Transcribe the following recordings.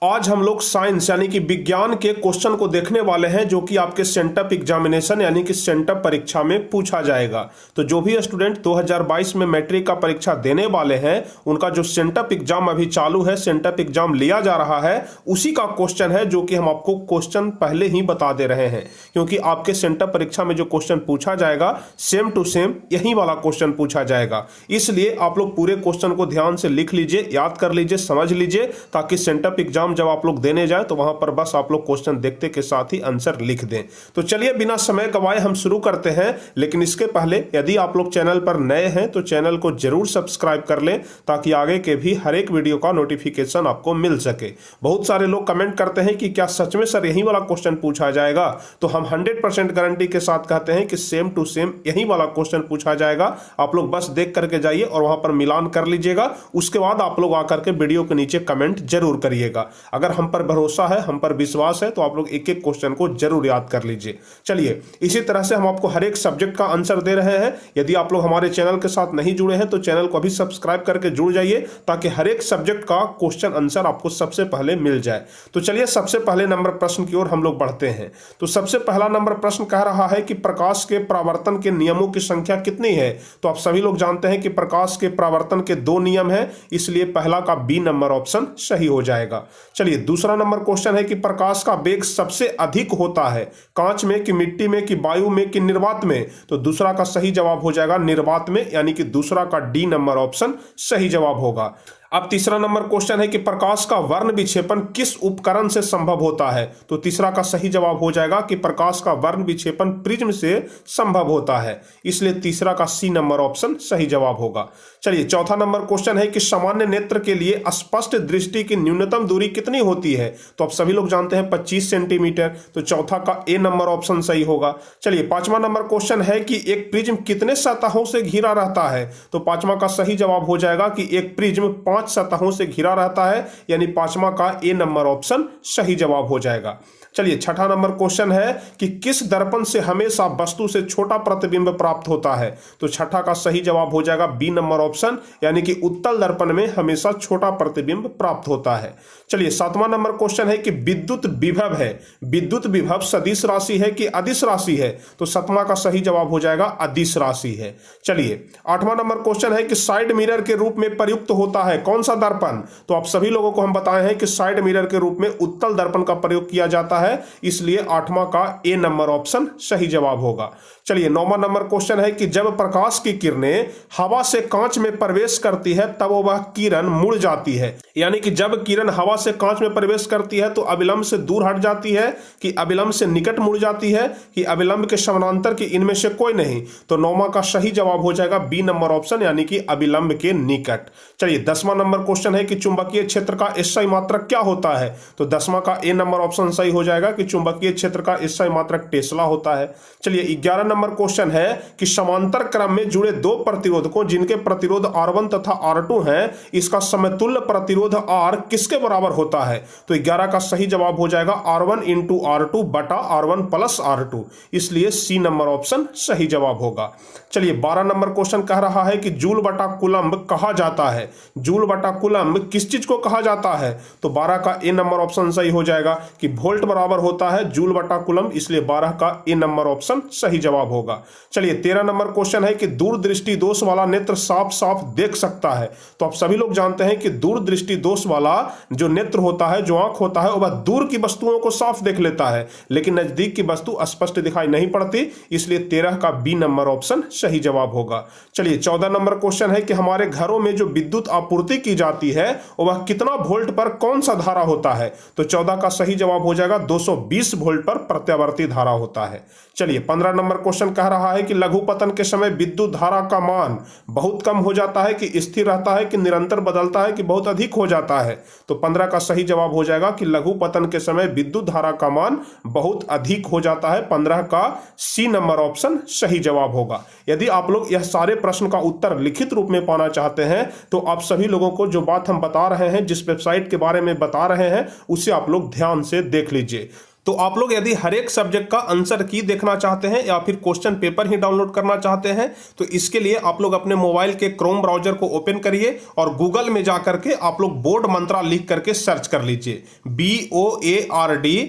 आज हम लोग साइंस यानी कि विज्ञान के क्वेश्चन को देखने वाले हैं जो कि आपके सेंटअप एग्जामिनेशन यानी कि सेंटअप परीक्षा में पूछा जाएगा। तो जो भी स्टूडेंट 2022 में मैट्रिक का परीक्षा देने वाले हैं उनका जो सेंटअप एग्जाम अभी चालू है, सेंटअप एग्जाम लिया जा रहा है, उसी का क्वेश्चन है जो कि हम आपको क्वेश्चन पहले ही बता दे रहे हैं, क्योंकि आपके सेंटअप परीक्षा में जो क्वेश्चन पूछा जाएगा सेम टू सेम यही वाला क्वेश्चन पूछा जाएगा। इसलिए आप लोग पूरे क्वेश्चन को ध्यान से लिख लीजिए, याद कर लीजिए, समझ लीजिए, ताकि सेंटअप एग्जाम जब आप लोग देने जाए तो वहां पर बस आप लोग क्वेश्चन देखते के साथ ही आंसर लिख दें। तो चलिए बिना समय गवाए हम शुरू करते हैं, लेकिन इसके पहले यदि आप लोग चैनल पर नए हैं तो चैनल को जरूर सब्सक्राइब कर लें ताकि आगे के भी हर एक वीडियो का नोटिफिकेशन आपको मिल सके। बहुत सारे लोग कमेंट करते हैं कि क्या सच में सर यही वाला क्वेश्चन पूछा जाएगा, तो हम 100% गारंटी के साथ कहते हैं कि सेम टू सेम यही वाला क्वेश्चन पूछा जाएगा। आप लोग बस देख करके जाइए और वहां पर मिलान कर लीजिएगा, उसके बाद आप लोग आकर के वीडियो के नीचे कमेंट जरूर करिएगा। अगर हम पर भरोसा है, हम पर विश्वास है, तो आप लोग एक एक क्वेश्चन को जरूर याद कर लीजिए। चलिए इसी तरह से हम आपको हर एक सब्जेक्ट का आंसर दे रहे हैं। यदि आप लोग हमारे चैनल के साथ नहीं जुड़े हैं तो चैनल को अभी सब्सक्राइब करके जुड़ जाइए ताकि हर एक सब्जेक्ट का क्वेश्चन आंसर आपको सबसे पहले मिल जाए। तो चलिए सबसे पहले नंबर प्रश्न की ओर हम लोग बढ़ते हैं। तो सबसे पहला नंबर प्रश्न कह रहा है कि प्रकाश के परावर्तन के नियमों की संख्या कितनी है। तो आप सभी लोग जानते हैं कि प्रकाश के परावर्तन के 2 नियम हैं, इसलिए पहला का बी नंबर ऑप्शन सही हो जाएगा। चलिए दूसरा नंबर क्वेश्चन है कि प्रकाश का वेग सबसे अधिक होता है कांच में कि मिट्टी में कि वायु में कि निर्वात में। तो दूसरा का सही जवाब हो जाएगा निर्वात में, यानी कि दूसरा का डी नंबर ऑप्शन सही जवाब होगा। अब तीसरा नंबर क्वेश्चन है कि प्रकाश का वर्ण विक्षेपण किस उपकरण से संभव होता है। तो तीसरा का सही जवाब हो जाएगा कि प्रकाश का वर्ण विक्षेपण प्रिज्म से संभव होता है, इसलिए तीसरा का सी नंबर ऑप्शन सही जवाब होगा। चलिए चौथा नंबर क्वेश्चन है कि सामान्य नेत्र के लिए स्पष्ट दृष्टि की न्यूनतम दूरी कितनी होती है। तो आप सभी लोग जानते हैं 25 सेंटीमीटर, तो चौथा का ए नंबर ऑप्शन सही होगा। चलिए पांचवा नंबर क्वेश्चन है कि एक प्रिज्म कितने सतहों से घिरा रहता है। तो पांचवा का सही जवाब हो जाएगा कि एक प्रिज्म 5 सतहों से घिरा रहता है, यानी पांचवा का ए नंबर ऑप्शन सही जवाब हो जाएगा। चलिए छठा नंबर क्वेश्चन है कि किस दर्पण से हमेशा वस्तु से छोटा प्रतिबिंब प्राप्त होता है। तो छठा का सही जवाब हो जाएगा बी नंबर ऑप्शन, यानी कि उत्तल दर्पण में हमेशा छोटा प्रतिबिंब प्राप्त होता है। चलिए सातवां नंबर क्वेश्चन है कि विद्युत विभव है, विद्युत विभव सदिश राशि है कि अदिश राशि है। तो सातवां का सही जवाब हो जाएगा अदिश राशि है। चलिए आठवां नंबर क्वेश्चन है कि साइड मिरर के रूप में प्रयुक्त होता है कौन सा दर्पण। तो आप सभी लोगों को हम बताए हैं कि साइड मिरर के रूप में उत्तल दर्पण का प्रयोग किया जाता है, इसलिए आठवां का ए नंबर ऑप्शन सही जवाब होगा। चलिए नौवां नंबर क्वेश्चन है कि जब प्रकाश की किरणें हवा से कांच में प्रवेश करती है तब वह किरण मुड़ जाती है, यानी कि जब किरण हवा से कांच में प्रवेश करती है तो अविलंब से दूर हट जाती है कि अविलंब से निकट मुड़ जाती है कि अविलंब के समानांतर की इनमें से कोई नहीं। तो नौवां का सही जवाब हो जाएगा बी नंबर ऑप्शन, यानी कि अविलंब के निकट। चलिए 10वां नंबर क्वेश्चन है कि चुंबकीय क्षेत्र का एसआई मात्रक क्या होता है। तो 10वां का ए नंबर ऑप्शन सही हो जाएगा कि चुंबकीय क्षेत्र का एसआई मात्रक टेस्ला होता है। चलिए 11 नंबर क्वेश्चन है कि समांतर क्रम में जुड़े 2 प्रतिरोधकों जिनके प्रतिरोध R1 तथा R2 हैं, इसका समतुल्य प्रतिरोध R किसके बराबर होता है। तो 11 का सही जवाब हो जाएगा R1 इंटू R2 बटा R1 प्लस R2, इसलिए सी नंबर ऑप्शन सही जवाब होगा। चलिए 12 नंबर क्वेश्चन कह रहा है कि जूल बटा कूलम्ब कहा जाता है। जूल बटा कूलम्ब किस चीज को कहा जाता है। तो 12 का ए नंबर ऑप्शन सही हो जाएगा कि वोल्ट बराबर होता है जूल बटा कूलम्ब, इसलिए 12 का ए नंबर ऑप्शन सही जवाब होगा। चलिए 13 नंबर क्वेश्चन है कि दूरदृष्टि दोष वाला नेत्र साफ साफ देख सकता है। तो आप सभी लोग जानते हैं कि दूरदृष्टि दोष वाला जो नेत्र होता है, जो आंख होता है, वह दूर की वस्तुओं को साफ देख लेता है, लेकिन नजदीक की वस्तु स्पष्ट दिखाई नहीं पड़ती, इसलिए 13 का बी नंबर ऑप्शन सही जवाब होगा। चलिए 14 नंबर क्वेश्चन है कि हमारे घरों में जो विद्युत आपूर्ति की जाती है वह कितना वोल्ट पर कौन सा धारा होता है। तो 14 का सही जवाब हो जाएगा 220 वोल्ट पर प्रत्यावर्ती धारा होता है। चलिए 15 नंबर क्वेश्चन कह रहा है कि लघु पतन के समय विद्युत धारा का मान बहुत कम हो जाता है कि स्थिर रहता है कि निरंतर बदलता है कि बहुत अधिक हो जाता है। तो 15 का सही जवाब हो जाएगा कि लघु पतन के समय विद्युत धारा का मान बहुत अधिक हो जाता है। 15 का सी नंबर ऑप्शन सही जवाब होगा। यदि आप लोग यह सारे प्रश्न का उत्तर लिखित रूप में पाना चाहते हैं तो आप सभी लोगों को जो बात हम बता रहे हैं, जिस वेबसाइट के बारे में बता रहे हैं, उसे आप लोग ध्यान से देख लीजिए। तो आप लोग यदि हर एक सब्जेक्ट का आंसर की देखना चाहते हैं या फिर क्वेश्चन पेपर ही डाउनलोड करना चाहते हैं तो इसके लिए आप लोग अपने मोबाइल के क्रोम ब्राउजर को ओपन करिए और गूगल में जाकर के आप लोग बोर्ड मंत्रा लिख करके सर्च कर लीजिए। BOARDMANTRA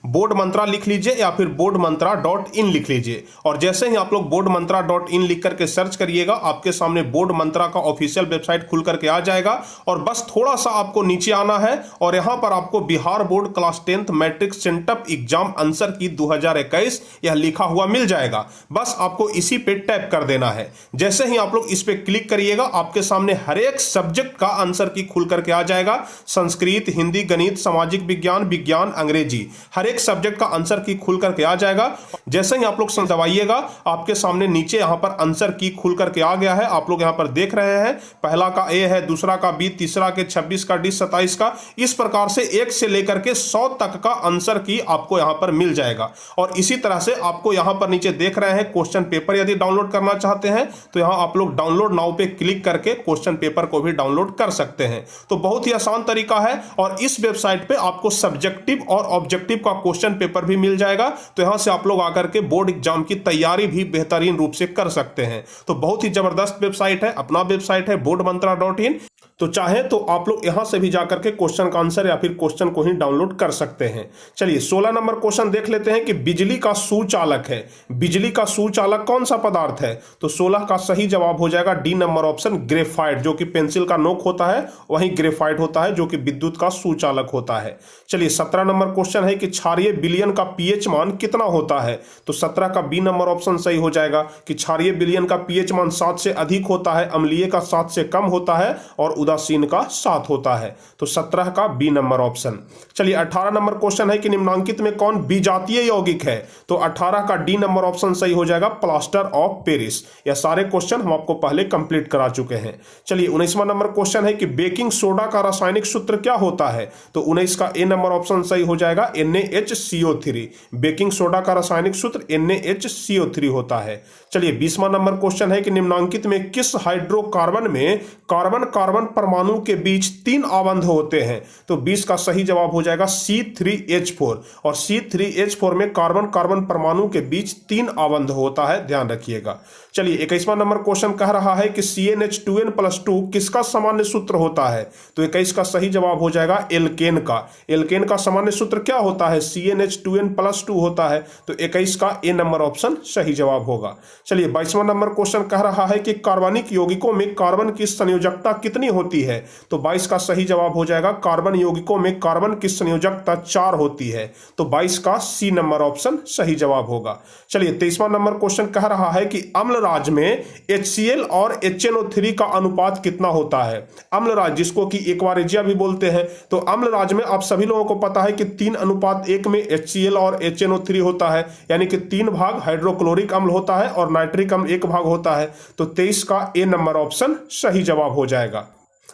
बोर्ड मंत्रा लिख लीजिए या फिर बोर्ड मंत्रा .in लिख लीजिए। और जैसे ही आप लोग बोर्ड मंत्रा .in लिख करके सर्च करिएगा आपके सामने बोर्ड मंत्रा का ऑफिशियल वेबसाइट खुल करके आ जाएगा। और बस थोड़ा सा आपको नीचे आना है और यहां पर आपको Bihar board class 10th matric sent up exam answer key 2021 यह लिखा हुआ मिल जाएगा। बस आपको इसी पे टैप कर देना है। जैसे ही आप लोग इस पे क्लिक करिएगा आपके सामने हर एक सब्जेक्ट का आंसर की खुल करके आ जाएगा। संस्कृत, हिंदी, गणित, सामाजिक विज्ञान, विज्ञान, अंग्रेजी, हर एक सब्जेक्ट का आंसर की खुल करके आ जाएगा। जैसे ही आप लोग दबाइएगा आपके सामने नीचे यहां पर आंसर की खुल करके आ गया है। आप लोग यहां पर देख रहे हैं, पहला का ए है, दूसरा का बी, तीसरा के 26 का डी, 27 का, इस प्रकार से 1 से लेकर के 100 तक का आंसर की आपको यहां पर मिल जाएगा। और इसी तरह से आपको यहां पर नीचे देख रहे हैं क्वेश्चन पेपर यदि डाउनलोड करना चाहते हैं तो यहां आप लोग डाउनलोड नाउ पे क्लिक करके क्वेश्चन पेपर को भी डाउनलोड कर सकते हैं। तो बहुत ही आसान तरीका है। और इस वेबसाइट पे आपको सब्जेक्टिव और ऑब्जेक्टिव का क्वेश्चन पेपर भी मिल जाएगा। तो यहां से आप लोग आकर के बोर्ड एग्जाम की तैयारी भी बेहतरीन रूप से कर सकते हैं। तो बहुत ही जबरदस्त वेबसाइट है, अपना वेबसाइट है boardmantra.in। तो चाहे तो आप लोग यहां से भी जाकर के क्वेश्चन का आंसर या फिर क्वेश्चन को ही डाउनलोड कर सकते हैं। चलिए 16 नंबर क्वेश्चन देख लेते हैं कि बिजली का सुचालक है। बिजली का सुचालक कौन सा पदार्थ है? तो 16 का सही जवाब हो जाएगा डी नंबर ऑप्शन, ग्रेफाइट। जो कि पेंसिल का नोक होता है वही ग्रेफाइट होता है जो कि विद्युत का सुचालक होता है। चलिए 17 नंबर क्वेश्चन है कि क्षारीय विलयन का पीएच मान कितना होता है? तो 17 का बी नंबर ऑप्शन सही हो जाएगा कि क्षारीय विलयन का पीएच मान 7 से अधिक होता है, अम्लीय का 7 से कम होता है और उदासीन का 7 होता है। तो 17 का बी नंबर ऑप्शन। चलिए 18 नंबर क्वेश्चन है कि निम्नांकित में कौन विजातीय यौगिक है? तो 18 का डी नंबर ऑप्शन सही हो जाएगा, प्लास्टर ऑफ पेरिस। यह सारे क्वेश्चन हम आपको पहले कंप्लीट करा चुके हैं। चलिए 19वां नंबर क्वेश्चन है कि बेकिंग सोडा का रासायनिक सूत्र क्या होता है? तो 19 का ए नंबर ऑप्शन सही हो जाएगा, NaHCO3। बेकिंग सोडा का रासायनिक सूत्र NaHCO3 होता है। चलिए 20वां नंबर क्वेश्चन है कि निम्नांकित में किस हाइड्रोकार्बन में कार्बन कार्बन परमाणु के बीच 3 आबंध होते हैं? तो 20 का सही जवाब हो जाएगा C3H4। और C3H4 में कार्बन कार्बन परमाणु के बीच 3 आबंध होता है, ध्यान रखिएगा। चलिए 21वां नंबर क्वेश्चन कह रहा है कि CnH2n+2 किसका सामान्य सूत्र होता है? तो 21 का सही जवाब हो जाएगा एल्केन का। एल्केन का सामान्य सूत्र क्या होता है? CnH2n+2 होता है। तो 21 का ए नंबर ऑप्शन सही जवाब होगा। चलिए 22वां नंबर क्वेश्चन कह रहा है कि कार्बनिक यौगिकों में कार्बन की संयोजकता कितनी होती है? तो 22 का सही जवाब हो जाएगा, कार्बन यौगिकों में कार्बन की संयोजकता 4 होती है। तो 22 का सी नंबर ऑप्शन सही जवाब होगा। चलिए 23वां नंबर क्वेश्चन कह रहा है कि अम्लराज में HCl और HNO3 का अनुपात कितना होता है? अम्लराज जिसको कि एक्वारेजिया भी बोलते हैं। तो अम्लराज में आप सभी लोगों को पता है कि 3:1 में HCl और HNO3 होता है, यानी कि 3 भाग हाइड्रोक्लोरिक अम्ल होता है और नाइट्रिक अम्ल 1 भाग होता है। तो 23 का ए नंबर ऑप्शन सही जवाब हो जाएगा।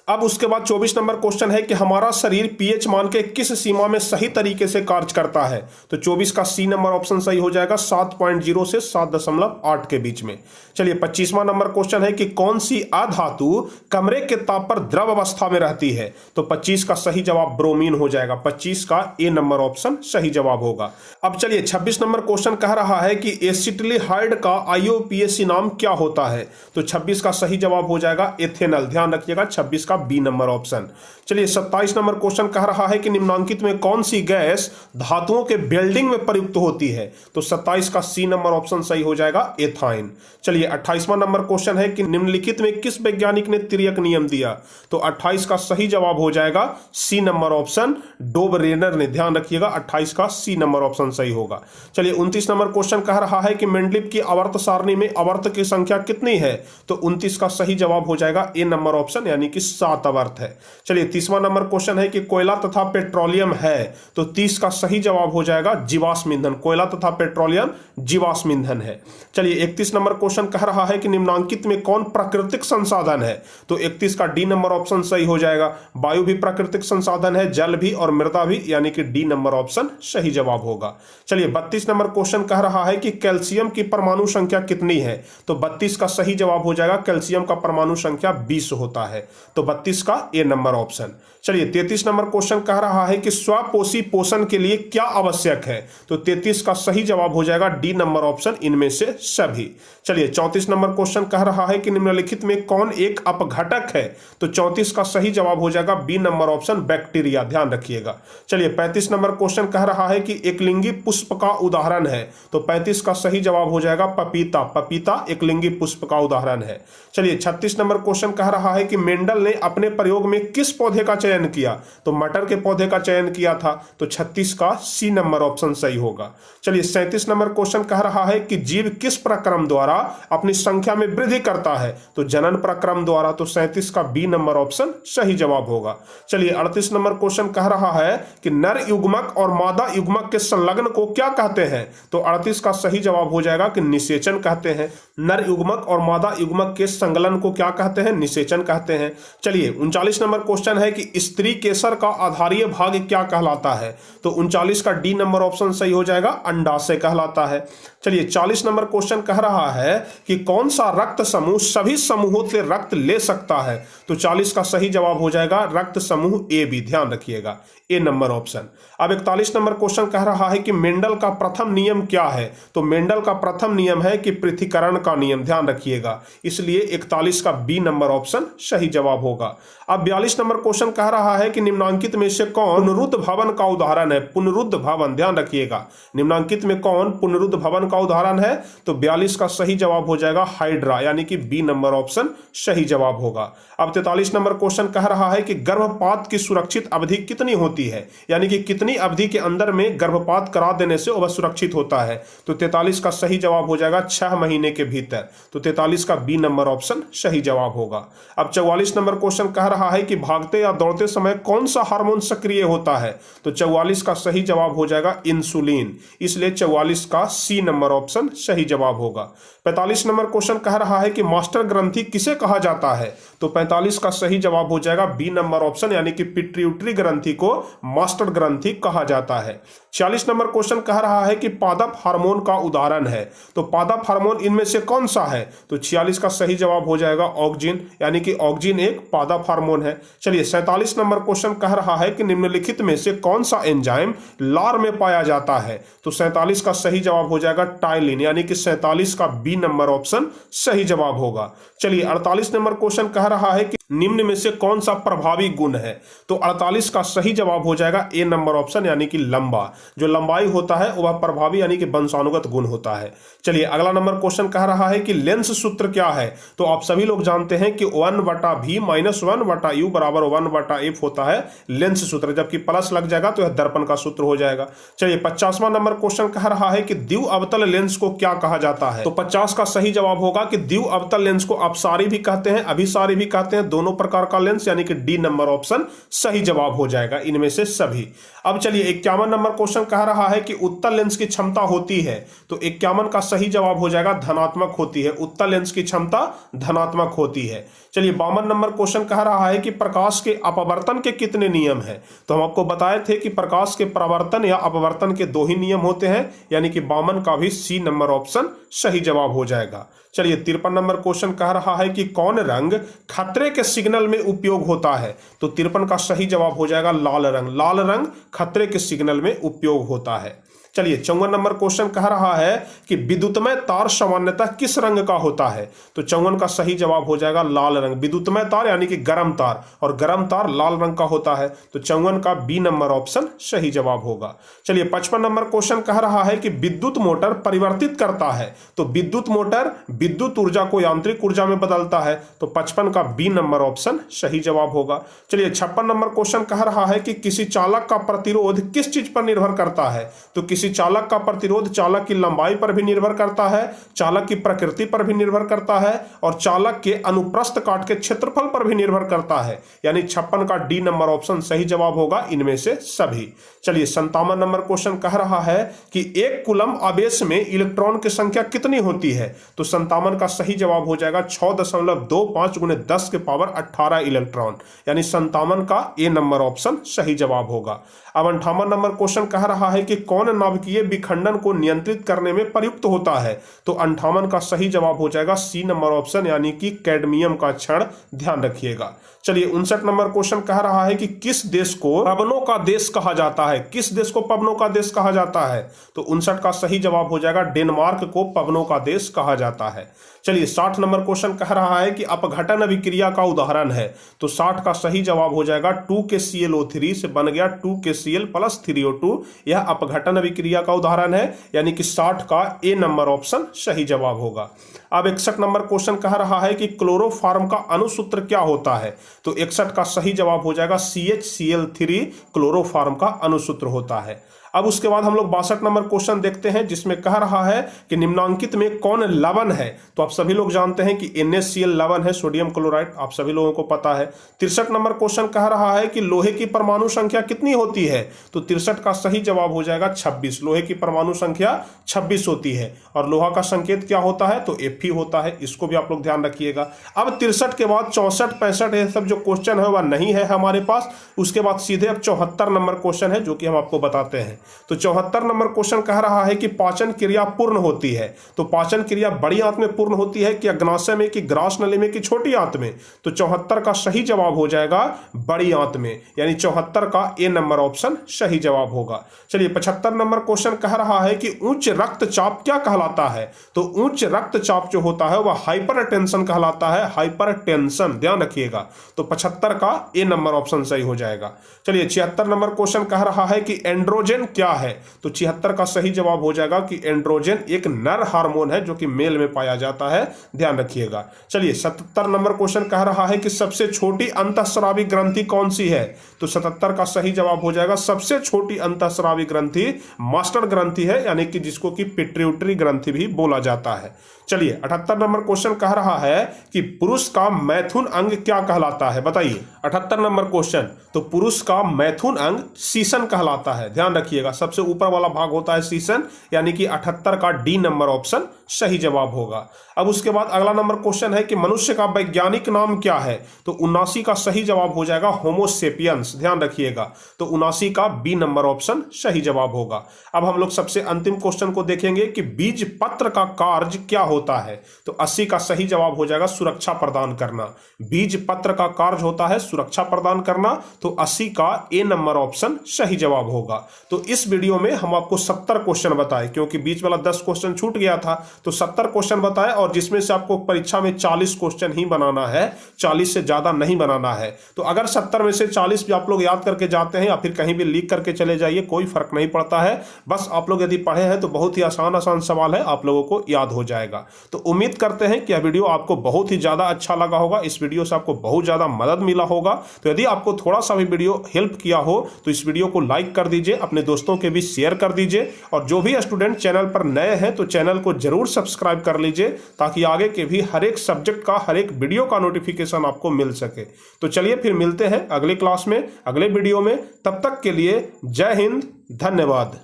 अब उसके बाद 24 नंबर क्वेश्चन है कि हमारा शरीर पीएच मान के किस सीमा में सही तरीके से कार्य करता है? तो 24 का सी नंबर ऑप्शन सही हो जाएगा, 7.0 से 7.8 के बीच में। चलिए 25वां नंबर क्वेश्चन है कि कौन सी अधातु कमरे के ताप पर द्रव अवस्था में रहती है? तो 25 का सही जवाब ब्रोमीन हो जाएगा। 25 का ए नंबर ऑप्शन सही जवाब होगा। अब चलिए 26 नंबर क्वेश्चन कह रहा है कि एसिटिल्डिहाइड का IUPAC नाम क्या होता है? तो 26 का सही जवाब हो जाएगा एथेनॉल। ध्यान रखिएगा 26 का बी नंबर ऑप्शन। चलिए 27 नंबर क्वेश्चन कह रहा है कि निम्नांकित में कौन सी गैस धातुओं के वेल्डिंग में प्रयुक्त होती है? तो 27 का सी नंबर ऑप्शन सही हो जाएगा एथाइन। चलिए 28वां नंबर क्वेश्चन है कि निम्नलिखित में किस वैज्ञानिक ने तिर्यक नियम दिया? तो 28 का सही जवाब हो जाएगा सी नंबर ऑप्शन, डोबरेनर ने। ध्यान रखिएगा 28 का सी नंबर ऑप्शन सही होगा। चलिए 29 नंबर क्वेश्चन कह रहा है कि मेंडलीव की आवर्त सारणी में आवर्त की संख्या कितनी है? तो 29 का सही जवाब हो जाएगा ए नंबर ऑप्शन, यानी कि 7 आवर्त है। चलिए 30वां नंबर क्वेश्चन है कि कोयला तथा पेट्रोलियम है। तो 30 का सही जवाब हो जाएगा जीवाश्म ईंधन। कोयला तथा पेट्रोलियम जीवाश्म ईंधन है। चलिए 31 नंबर क्वेश्चन कह रहा है कि निम्नांकित में कौन प्राकृतिक संसाधन है? तो 31 का डी नंबर ऑप्शन सही हो जाएगा। वायु भी प्राकृतिक संसाधन है, जल भी और मृदा भी, यानी कि डी नंबर ऑप्शन सही जवाब होगा। चलिए 32 नंबर क्वेश्चन कह रहा है कि कैल्शियम की परमाणु संख्या कितनी है? तो 32 का सही जवाब हो जाएगा कैल्शियम का परमाणु संख्या 20 होता है। तो तो 32 का ए नंबर ऑप्शन। चलिए 33 नंबर क्वेश्चन कह रहा है कि स्वपोषी पोषण के लिए क्या आवश्यक है, तो 33 का सही जवाब हो जाएगा डी नंबर ऑप्शन, इनमें से सभी। चलिए 34 नंबर क्वेश्चन कह रहा है कि निम्नलिखित में कौन एक अपघटक है, तो 34 का सही जवाब हो जाएगा बी नंबर ऑप्शन, बैक्टीरिया, ध्यान रखिएगा। चलिए 35 नंबर क्वेश्चन कह रहा है कि एकलिंगी पुष्प का उदाहरण है, तो 35 का सही जवाब हो जाएगा पपीता, पपीता एकलिंगी पुष्प का उदाहरण है। चलिए 36 नंबर क्वेश्चन कह रहा है कि मेंडल ने अपने प्रयोग में किस पौधे का चयन किया, तो मटर के पौधे का चयन किया था, तो 36 का सी नंबर ऑप्शन सही होगा। चलिए 37 नंबर क्वेश्चन कह रहा है कि जीव किस प्रक्रम द्वारा अपनी संख्या में वृद्धि करता है, तो जनन प्रक्रम द्वारा, तो 37 का बी नंबर ऑप्शन सही जवाब होगा। चलिए 38 नंबर क्वेश्चन कह रहा है कि नर युग्मक और मादा युग्मक के संलग्न को क्या कहते हैं, तो 38 का सही जवाब हो जाएगा कि निषेचन कहते हैं। नर युग्मक और मादा युग्मक के संलग्न को क्या कहते हैं, निषेचन कहते हैं। चलिए 39 नंबर क्वेश्चन है कि स्त्री केसर का आधारीय भाग क्या कहलाता है, तो 39 का डी नंबर ऑप्शन सही हो जाएगा, अंडाशय कहलाता है। चलिए 40 नंबर क्वेश्चन कह रहा है कि कौन सा रक्त समूह सभी समूहों से रक्त ले सकता है, तो 40 का सही जवाब हो जाएगा रक्त समूह ए बी, ध्यान रखिएगा, ए नंबर ऑप्शन। अब 41 नंबर क्वेश्चन कह रहा है कि मेंडल का प्रथम नियम क्या है, तो मेंडल का प्रथम नियम है कि पृथक्करण का नियम, ध्यान रखिएगा, इसलिए 41 का बी नंबर ऑप्शन सही जवाब होगा। अब 42 नंबर क्वेश्चन कह रहा है कि निम्नांकित में से कौन पुनरुद्ध भवन का उदाहरण है, पुनरुद्ध भवन, ध्यान रखिएगा, निम्नांकित में कौन पुनरुद्ध भवन का उदाहरण है, तो 42 का सही जवाब हो जाएगा हाइड्रा, यानी कि बी नंबर ऑप्शन सही जवाब होगा। अब 43 नंबर क्वेश्चन कह रहा है कि गर्भपात की सुरक्षित अवधि कितनी होती है, यानी कि कितनी अवधि के अंदर में गर्भपात करा देने से वह सुरक्षित होता है, तो 43 का सही जवाब हो जाएगा 6 महीने के भीतर, तो 43 का बी नंबर ऑप्शन सही जवाब होगा। अब 44 नंबर क्वेश्चन कह रहा है कि भागते या दौड़ते समय कौन सा हार्मोन सक्रिय होता है, तो 44 का सही जवाब हो जाएगा इंसुलिन, इसलिए 44 का सी नंबर ऑप्शन सही जवाब होगा। 45 नंबर क्वेश्चन कह रहा है कि मास्टर ग्रंथि किसे कहा जाता है, तो 45 का सही जवाब हो जाएगा बी नंबर ऑप्शन, यानी कि पिट्यूटरी ग्रंथि को मास्टर ग्रंथि कहा जाता है। 46 नंबर क्वेश्चन कह रहा है कि पादप हार्मोन का उदाहरण है, तो पादप हार्मोन इनमें से कौन सा है, तो 46 का सही जवाब हो जाएगा ऑक्जिन, यानी कि ऑक्जिन एक पादप हार्मोन है। चलिए 47 नंबर क्वेश्चन कह रहा है कि निम्नलिखित में से कौन सा एंजाइम लार में पाया जाता है, तो 47 का सही जवाब हो जाएगा टाइलिन, यानी कि 47 का बी नंबर ऑप्शन सही जवाब होगा। चलिए 48 नंबर क्वेश्चन कह रहा है कि निम्न में से कौन सा प्रभावी गुण है, तो 48 का सही जवाब हो जाएगा ए नंबर ऑप्शन, यानी कि लंबा, जो लंबाई होता है वह प्रभावी यानी कि वंशानुगत गुण होता है। चलिए अगला नंबर क्वेश्चन कह रहा है कि लेंस सूत्र क्या है, तो आप सभी लोग जानते हैं कि 1/v - 1/u बराबर 1/f होता है लेंस सूत्र, जबकि प्लस लग जाएगा तो यह दर्पण का सूत्र हो जाएगा। चलिए 50वां नंबर क्वेश्चन कह रहा है कि द्विव अवतल लेंस को क्या कहा जाता है, तो 50 का सही जवाब होगा कि द्विव अवतल लेंस को अपसारी भी कहते हैं, अभिसारी भी कहते हैं, दोनों प्रकार का लेंस, यानी कि डी नंबर ऑप्शन सही जवाब हो जाएगा इनमें से सभी। अब चलिए 51 नंबर क्वेश्चन कह रहा है कि उत्तल लेंस की क्षमता होती है, तो 51 का सही जवाब हो जाएगा धनात्मक होती है, उत्तल लेंस की क्षमता धनात्मक होती है। चलिए 52 नंबर क्वेश्चन कह रहा है कि प्रकाश के अपवर्तन के कितने नियम हैं, तो हम आपको बताए थे कि प्रकाश के परावर्तन या अपवर्तन के 2 ही नियम होते हैं, यानी कि 52 का भी सी नंबर ऑप्शन सही जवाब हो जाएगा। चलिए 53 नंबर क्वेश्चन कह रहा है कि कौन रंग खतरे के सिग्नल में उपयोग होता है, तो 53 का सही जवाब हो जाएगा लाल रंग, लाल रंग खतरे के सिग्नल में उपयोग होता है। चलिए 54 नंबर क्वेश्चन कह रहा है कि विद्युतमय तार सामान्यतः किस रंग का होता है, तो 54 का सही जवाब हो जाएगा लाल रंग, विद्युतमय तार यानी कि गर्म तार, और गर्म तार लाल रंग का होता है, तो 54 का बी नंबर ऑप्शन सही जवाब होगा। चलिए 55 नंबर क्वेश्चन कह रहा है कि विद्युत मोटर परिवर्तित करता है, तो विद्युत मोटर विद्युत ऊर्जा को यांत्रिक ऊर्जा में बदलता है, तो 55 का बी नंबर ऑप्शन सही जवाब होगा। चलिए 56 नंबर क्वेश्चन कह रहा है कि किसी चालक का प्रतिरोध किस चीज पर निर्भर करता है, तो किसी चालक का प्रतिरोध चालक की लंबाई पर भी निर्भर करता है, चालक की प्रकृति पर भी निर्भर करता है, और चालक के अनुप्रस्थ काट के क्षेत्रफल पर भी निर्भर करता है, यानी 56 का डी नंबर ऑप्शन सही जवाब होगा इनमें से सभी। चलिए 57 नंबर क्वेश्चन कह रहा है कि 1 कूलम आवेश में इलेक्ट्रॉन की संख्या कितनी होती है, तो 57 का सही जवाब हो जाएगा 6.25 × 10⁻18 इलेक्ट्रॉन, यानी 57 का ए नंबर ऑप्शन सही जवाब होगा। अब 58 नंबर क्वेश्चन कह रहा है कि कौन नाभिकीय विखंडन को नियंत्रित करने में प्रयुक्त होता है? तो 58 का सही जवाब हो जाएगा सी नंबर ऑप्शन, यानी कि कैडमियम का क्षण। ध्यान रखिएगा। चलिए 59 नंबर क्वेश्चन कह रहा है कि किस देश को पवनों का देश कहा जाता है? किस देश को पवनों का देश कहा जाता है? तो 59 का सही जवाब हो जाएगा डेनमार्क को पवनों का देश कहा जाता है। चलिए 60 नंबर क्वेश्चन कह रहा है कि अपघटन अभिक्रिया का उदाहरण है। तो 60 का सही जवाब हो जाएगा 2KClO3 से बन गया 2KCl + 3O2। यह अपघटन अभिक्रिया का उदाहरण है, यानी कि 60 का ए नंबर ऑप्शन सही जवाब होगा। अब 61 नंबर क्वेश्चन कह रहा है कि क्लोरोफॉर्म का अणुसूत्र क्या होता है? तो 61 का सही जवाब हो जाएगा CHCl3 क्लोरोफॉर्म का अणुसूत्र होता है। अब उसके बाद हम लोग 62 नंबर क्वेश्चन देखते हैं, जिसमें कह रहा है कि निम्नांकित में कौन लवण है? तो आप सभी लोग जानते हैं कि NaCl लवण है, सोडियम क्लोराइड, आप सभी लोगों को पता है। 63 नंबर क्वेश्चन कह रहा है कि लोहे की परमाणु संख्या कितनी होती है? तो 63 का सही जवाब हो जाएगा 26। लोहे की परमाणु संख्या 26 होती है। और लोहा का संकेत क्या होता है? तो Fe होता है। इसको भी आप लोग ध्यान रखिएगा। अब 63 के बाद 64, 65 ये सब जो क्वेश्चन है वह नहीं है हमारे पास। उसके बाद सीधे अब 74 नंबर क्वेश्चन है, जो कि हम आपको बताते हैं। तो 74 नंबर क्वेश्चन कह रहा है कि पाचन क्रिया पूर्ण होती है। तो पाचन क्रिया बड़ी आंत में पूर्ण होती है कि अग्नाशय में, कि ग्रास नली में, कि छोटी आंत में? तो 74 का सही जवाब हो जाएगा बड़ी आंत में, यानी 74 का ए नंबर ऑप्शन सही जवाब होगा। चलिए 75 नंबर क्वेश्चन कह रहा है कि उच्च रक्तचाप क्या कहलाता है? तो उच्च रक्तचाप जो होता है वह हाइपरटेंशन कहलाता है, हाइपरटेंशन। ध्यान रखिएगा। तो 75 का ए नंबर ऑप्शन सही हो जाएगा। चलिए 76 नंबर क्वेश्चन कह रहा है कि एंड्रोजन क्या है? तो 76 का सही जवाब हो जाएगा कि एंड्रोजन एक नर हार्मोन है, जो कि मेल में पाया जाता है। ध्यान रखिएगा। चलिए 77 नंबर क्वेश्चन कह रहा है कि सबसे छोटी अंतःस्रावी ग्रंथि कौन सी है? तो 77 का सही जवाब हो जाएगा सबसे छोटी अंतःस्रावी ग्रंथि मास्टर ग्रंथि है, यानी कि जिसको कि पिट्यूटरी ग्रंथि भी बोला जाता है। चलिए 78 नंबर क्वेश्चन कह रहा है कि पुरुष का मैथुन अंग क्या कहलाता है? बताइए। 78 नंबर क्वेश्चन, तो पुरुष का मैथुन अंग सीसन कहलाता है। ध्यान रखिएगा, सबसे ऊपर वाला भाग होता है सीसन, यानी कि 78 का डी नंबर ऑप्शन सही जवाब होगा। अब उसके बाद अगला नंबर क्वेश्चन है कि मनुष्य का वैज्ञानिक नाम क्या है? तो 79 का सही जवाब हो जाएगा होमोसेपियंस। ध्यान रखिएगा। तो 79 का बी नंबर ऑप्शन सही जवाब होगा। अब हम लोग सबसे अंतिम क्वेश्चन को देखेंगे कि बीज पत्र का कार्य क्या होता है? तो 80 का सही जवाब हो जाएगा सुरक्षा प्रदान करना। बीज पत्र का कार्य होता है सुरक्षा प्रदान करना। तो 80 का ए नंबर ऑप्शन सही जवाब होगा। तो इस वीडियो में हम आपको 70 क्वेश्चन बताए, क्योंकि बीच वाला 10 क्वेश्चन छूट गया था, तो 70 क्वेश्चन बताए, और जिसमें से आपको परीक्षा में 40 क्वेश्चन ही बनाना है, 40 से ज्यादा नहीं बनाना है। तो अगर 70 में से 40 भी आप लोग याद करके जाते हैं या फिर कहीं भी लीक करके चले जाइए, कोई फर्क नहीं पड़ता है। बस आप लोग यदि पढ़े हैं तो बहुत ही आसान सवाल है, आप लोगों को याद हो जाएगा। तो उम्मीद करते हैं कि यह वीडियो आपको बहुत ही ज्यादा अच्छा लगा होगा। इस वीडियो से आपको बहुत ज्यादा मदद मिला होगा। तो यदि आपको थोड़ा सा भी वीडियो हेल्प किया हो तो इस वीडियो को लाइक कर दीजिए, अपने दोस्तों के बीच शेयर कर दीजिए, और जो भी स्टूडेंट चैनल पर नए हैं तो चैनल को जरूर सब्सक्राइब कर लीजिए, ताकि आगे के भी हर एक सब्जेक्ट का, हर एक वीडियो का नोटिफिकेशन आपको मिल सके। तो चलिए फिर मिलते हैं अगले क्लास में, अगले वीडियो में। तब तक के लिए जय हिंद, धन्यवाद।